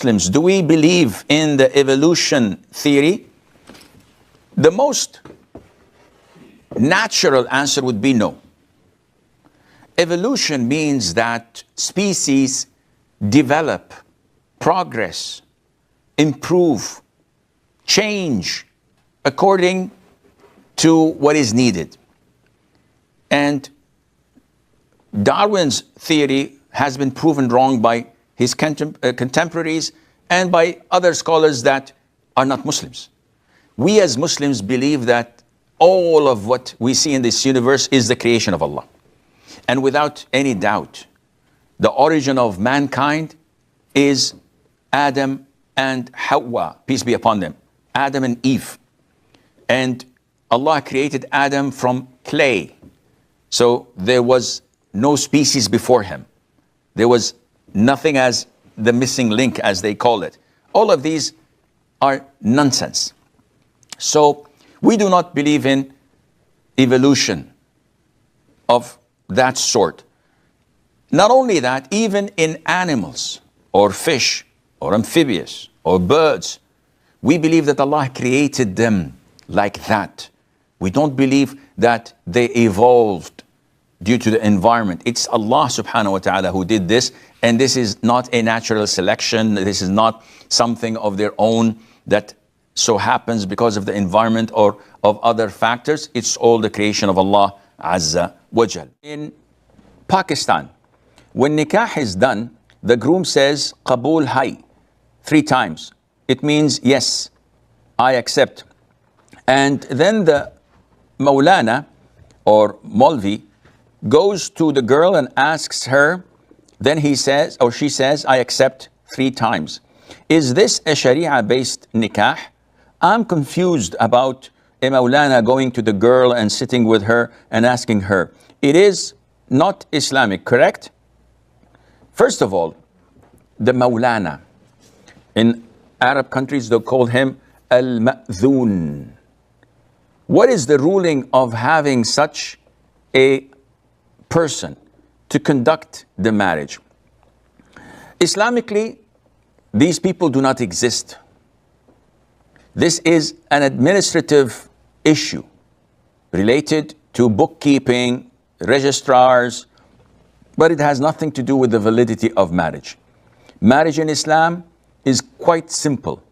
Muslims, do we believe in the evolution theory? The most natural answer would be no. Evolution means that species develop, progress, improve, change according to what is needed. And Darwin's theory has been proven wrong by his contemporaries and by other scholars that are not Muslims. We as Muslims believe that all of what we see in this universe is the creation of Allah. And without any doubt, the origin of mankind is Adam and Hawa, peace be upon them, Adam and Eve. And Allah created Adam from clay. So there was no species before him. There was nothing as the missing link, as they call it. All of these are nonsense. So we do not believe in evolution of that sort. Not only that, even in animals or fish or amphibious or birds, we believe that Allah created them like that. We don't believe that they evolved due to the environment. It's Allah subhanahu wa ta'ala who did this, and this is not a natural selection. This is not something of their own that so happens because of the environment or of other factors. It's all the creation of Allah Azza wa Jal. In Pakistan, when nikah is done, the groom says Qabool Hai 3 times. It means yes, I accept. And then the Maulana or Molvi goes to the girl and asks her, then he says or she says, I accept 3 times. Is this a Sharia-based nikah? I'm confused about a Maulana going to the girl and sitting with her and asking her. It is not Islamic, correct? First of all, the Maulana, in Arab countries they call him Al-Ma'dhoon. What is the ruling of having such a person to conduct the marriage? Islamically, these people do not exist. This is an administrative issue related to bookkeeping, registrars, but it has nothing to do with the validity of marriage. Marriage in Islam is quite simple.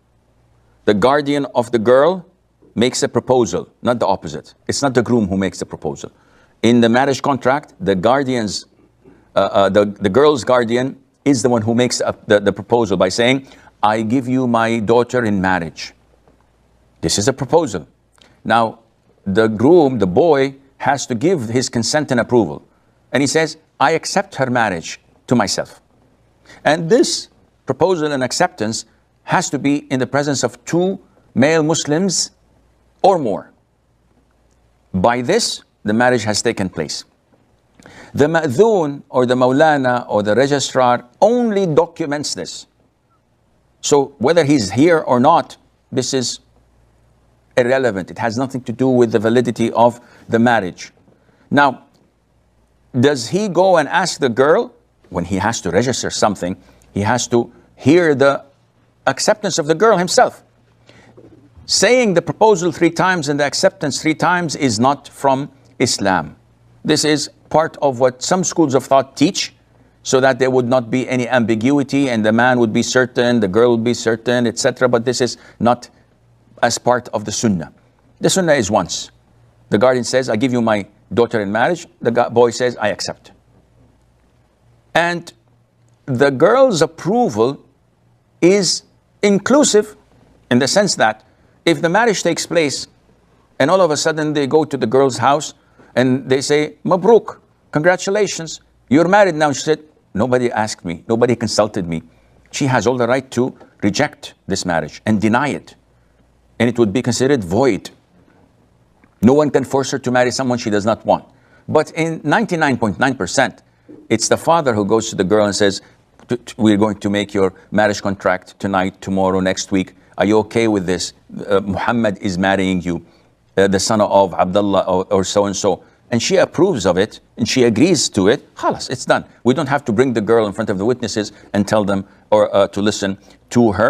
The guardian of the girl makes a proposal, not the opposite. It's not the groom who makes the proposal. In the marriage contract, the guardian's, the girl's guardian is the one who makes the proposal by saying, I give you my daughter in marriage. This is a proposal. Now, the groom, the boy, has to give his consent and approval. And he says, I accept her marriage to myself. And this proposal and acceptance has to be in the presence of 2 male Muslims or more. By this, the marriage has taken place. The Ma'dhoon or the Maulana or the registrar only documents this. So whether he's here or not, this is irrelevant. It has nothing to do with the validity of the marriage. Now, does he go and ask the girl? When he has to register something, he has to hear the acceptance of the girl himself. Saying the proposal 3 times and the acceptance 3 times is not from Islam. This is part of what some schools of thought teach, so that there would not be any ambiguity and the man would be certain, the girl would be certain, etc. But this is not as part of the Sunnah. The Sunnah is once. The guardian says, I give you my daughter in marriage. The boy says, I accept. And the girl's approval is inclusive in the sense that if the marriage takes place and all of a sudden they go to the girl's house and they say, Mabruk, congratulations, you're married now. She said, nobody asked me, nobody consulted me. She has all the right to reject this marriage and deny it. And it would be considered void. No one can force her to marry someone she does not want. But in 99.9%, it's the father who goes to the girl and says, we're going to make your marriage contract tonight, tomorrow, next week. Are you okay with this? Muhammad is marrying you, the son of Abdullah or so-and-so. and she approves of it and she agrees to it, khalas, it's done. We don't have to bring the girl in front of the witnesses and tell them or to listen to her.